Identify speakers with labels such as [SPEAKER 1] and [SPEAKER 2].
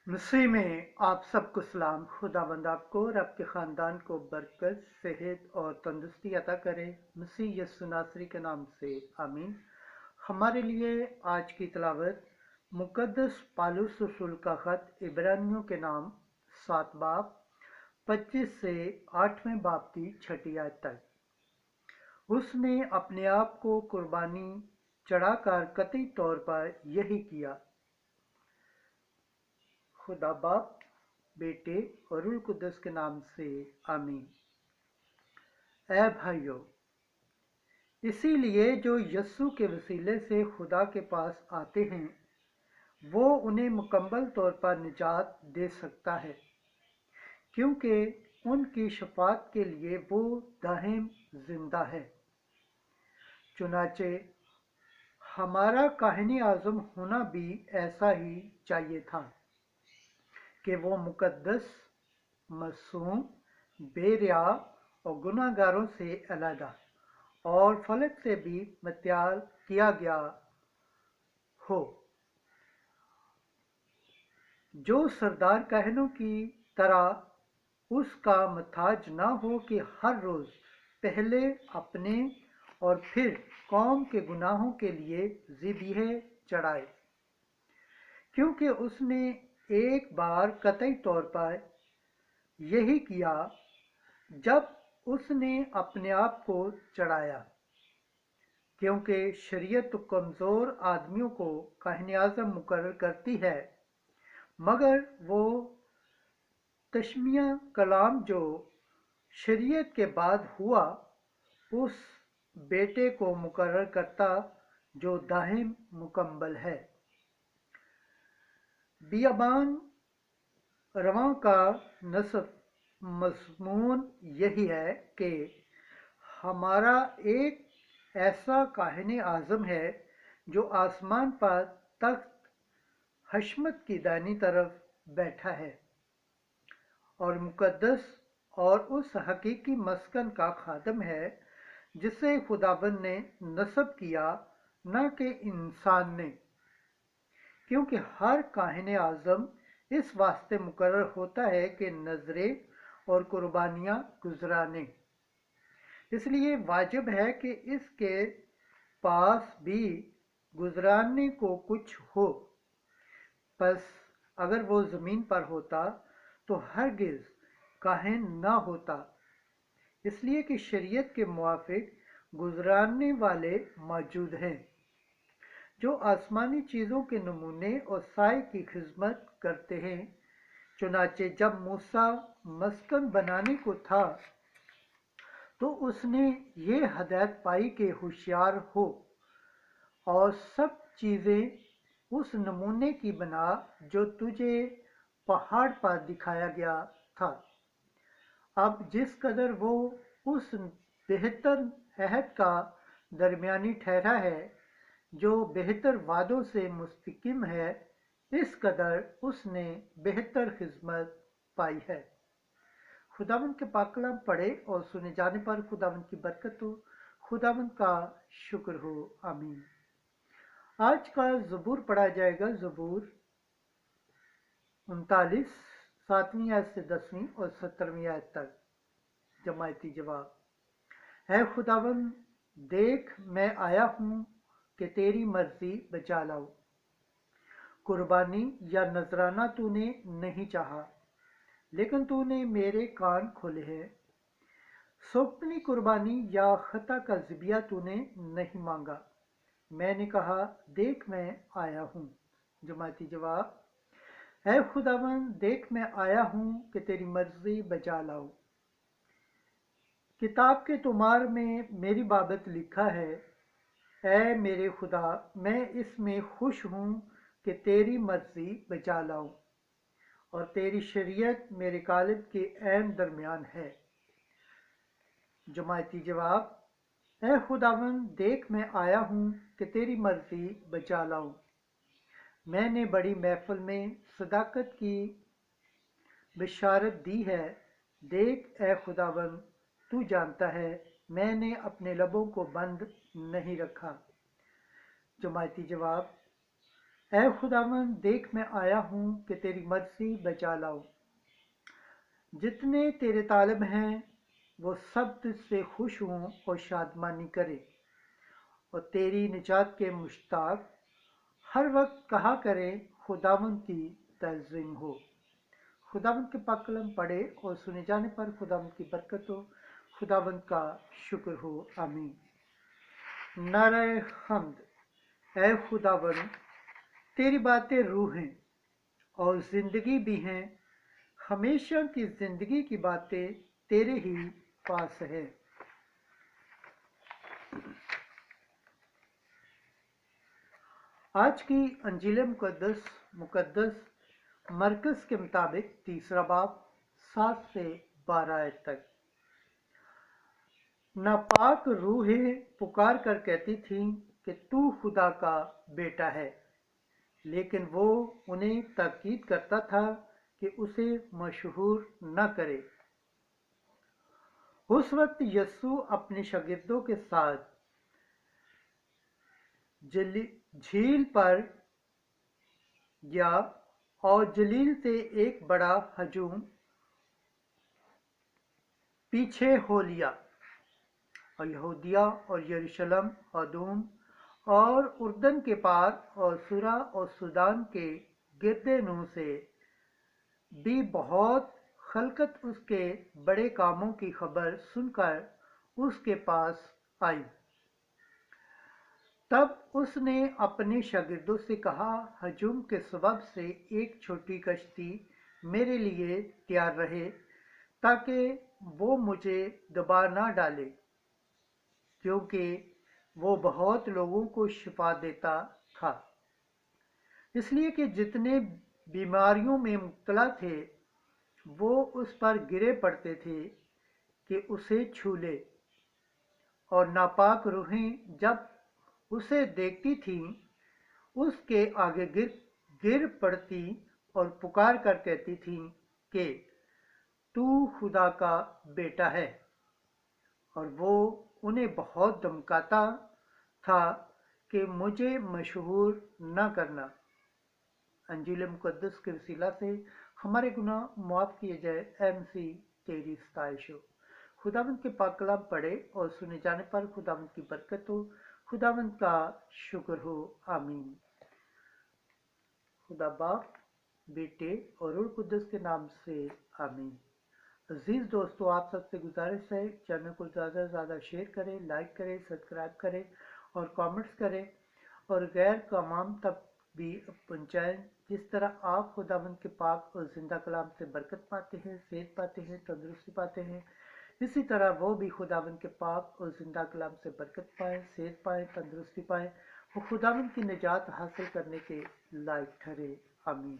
[SPEAKER 1] मसीह में आप सबको सलाम। खुदावंद आपको और आपके ख़ानदान को बरकत, सेहत और तंदुरुस्ती अता करे। मसीह यस्सु नासरी के नाम से आमीन। हमारे लिए आज की तिलावत मुकद्दस पालूस रसूल का ख़त इब्रानियों के नाम 7 बाब 25 से 8वें बाब की 6 आयत तक। उसने अपने आप को कुर्बानी चढ़ाकर कतई तौर पर यही किया। खुदा बाप, बेटे और रूह कुद्दस के नाम से आमीन। ऐ भाइयों, इसीलिए जो यस्सु के वसीले से खुदा के पास आते हैं वो उन्हें मुकम्मल तौर पर निजात दे सकता है, क्योंकि उनकी शफात के लिए वो दाहिम जिंदा है। चुनाचे हमारा काहिनी आज़म होना भी ऐसा ही चाहिए था कि वो मुकद्दस, मासूम, बेरिया और गुनाहगारों से अलहदा और फलक से भी मत्याल किया गया हो, जो सरदार कहनों की तरह उसका मथाज न हो कि हर रोज़ पहले अपने और फिर कौम के गुनाहों के लिए ज़िबीहे चढ़ाए, क्योंकि उसने एक बार कतई तौर पर यही किया जब उसने अपने आप को चढ़ाया, क्योंकि शरीयत तो कमज़ोर आदमियों को काहिन आज़म मुकर्रर करती है, मगर वो तशमीया कलाम जो शरीयत के बाद हुआ उस बेटे को मुकर्रर करता जो दाहिम मुकम्मल है। बियाबान रवां का नसब मज़मून यही है कि हमारा एक ऐसा काहिन आज़म है जो आसमान पर तख्त हशमत की दाहिनी तरफ बैठा है और मुकद्दस और उस हकीकी मस्कन का खादम है जिसे खुदाबंद ने नस्ब किया, न कि इंसान ने, क्योंकि हर काहिन आज़म इस वास्ते मुकर्रर होता है कि नजरें और कुर्बानियाँ गुजराने। इसलिए वाजिब है कि इसके पास भी गुजराने को कुछ हो। बस अगर वो ज़मीन पर होता तो हरगिज़ काहिन न होता, इसलिए कि शरीयत के मुआफिक गुजराने वाले मौजूद हैं जो आसमानी चीज़ों के नमूने और साए की खिदमत करते हैं। चुनाचे जब मूसा मस्कन बनाने को था तो उसने ये हदायत पाई कि होशियार हो और सब चीज़ें उस नमूने की बना जो तुझे पहाड़ पर दिखाया गया था। अब जिस कदर वो उस बेहतर अहद का दरमियानी ठहरा है जो बेहतर वादों से मुस्तकिम है, इस कदर उसने बेहतर खिदमत पाई है। खुदावंद के पाक कलाम पढ़े और सुने जाने पर खुदावंद की बरकत हो, खुदावंद का शुक्र हो। आमीन। आज का ज़बूर पढ़ा जाएगा, ज़बूर 39 7वीं आयत से 10वीं और 17वीं आयत तक। जमायती जवाब। है खुदावंद, देख मैं आया हूँ कि तेरी मर्जी बचा लाऊं। कुर्बानी या नजराना तूने नहीं चाहा, लेकिन तूने मेरे कान खोले हैं। सोपनी कुर्बानी या खता का ज़िबिया तूने नहीं मांगा। मैंने कहा, देख मैं आया हूँ। जमाती जवाब। है खुदावन, देख मैं आया हूँ कि तेरी मर्जी बचा लाऊं। किताब के तुमार में मेरी बाबत लिखा है, ऐ मेरे खुदा, मैं इसमें खुश हूँ कि तेरी मर्जी बचा लाऊं और तेरी शरीयत मेरे कालिब के ऐन दरमियान है। जमायती जवाब। ऐ खुदावन, देख मैं आया हूँ कि तेरी मर्जी बचा लाऊं। मैंने बड़ी महफिल में सदाकत की बिशारत दी है। देख ऐ खुदावन, तू जानता है मैंने अपने लबों को बंद नहीं रखा। जमायती जवाब। اے خداوند دیکھ میں آیا ہوں کہ تیری مرضی بچا لاؤ، جتنے تیرے طالب ہیں وہ سب تجھ سے خوش ہوں اور شادمانی کرے، اور تیری نجات کے مشتاق ہر وقت کہا کرے خداوند کی تعظیم ہو۔ خداوند کے پاک کلام پڑھے اور سنے جانے پر خداوند کی برکت ہو، خداوند کا شکر ہو، آمین۔ نعرہ حمد۔ اے خداوند تیری باتیں روح ہیں اور زندگی بھی ہیں، ہمیشہ کی زندگی کی باتیں تیرے ہی پاس ہے۔ آج کی انجیل مقدس مرکز کے مطابق تیسرا باب 7 سے 12 آیت تک۔ ناپاک روحیں پکار کر کہتی تھیں کہ تو خدا کا بیٹا ہے، لیکن وہ انہیں تاکید کرتا تھا کہ اسے مشہور نہ کرے۔ اس وقت یسوع اپنے شاگردوں کے ساتھ جھیل پر گیا اور جلیل سے ایک بڑا ہجوم پیچھے ہو لیا، اور یہودیہ اور یروشلم، ادوم اور اردن کے پار اور سورا اور سودان کے گرد نو سے بھی بہت خلقت اس کے بڑے کاموں کی خبر سن کر اس کے پاس آئی۔ تب اس نے اپنے شاگردوں سے کہا، ہجوم کے سبب سے ایک چھوٹی کشتی میرے لیے تیار رہے تاکہ وہ مجھے دبا نہ ڈالے، کیونکہ وہ بہت لوگوں کو شفا دیتا تھا، اس لیے کہ جتنے بیماریوں میں مبتلا تھے وہ اس پر گرے پڑتے تھے کہ اسے چھو لے، اور ناپاک روحیں جب اسے دیکھتی تھیں اس کے آگے گر پڑتی اور پکار کر کہتی تھیں کہ تو خدا کا بیٹا ہے، اور وہ انہیں بہت دھمکاتا تھا کہ مجھے مشہور نہ کرنا۔ انجیل مقدس کے وسیلہ سے ہمارے گناہ معاف کیے جائے، اے مسیح تیری ستائش ہو۔ خداوند کے پاک کلام پڑھے اور سنے جانے پر خداوند کی برکت ہو، خداوند کا شکر ہو، آمین۔ خدا باپ، بیٹے اور روح القدس کے نام سے آمین۔ عزیز دوستو، آپ سب سے گزارش ہے چینل کو زیادہ سے زیادہ شیئر کریں، لائک کریں، سبسکرائب کریں اور کامنٹس کریں، اور غیر تمام تک بھی پہنچائیں۔ جس طرح آپ خداوند کے پاک اور زندہ کلام سے برکت پاتے ہیں، صحت پاتے ہیں، تندرستی پاتے ہیں، اسی طرح وہ بھی خداوند کے پاک اور زندہ کلام سے برکت پائیں، صحت پائیں، تندرستی پائیں، وہ خداوند کی نجات حاصل کرنے کے لائق ٹھہرے، آمین۔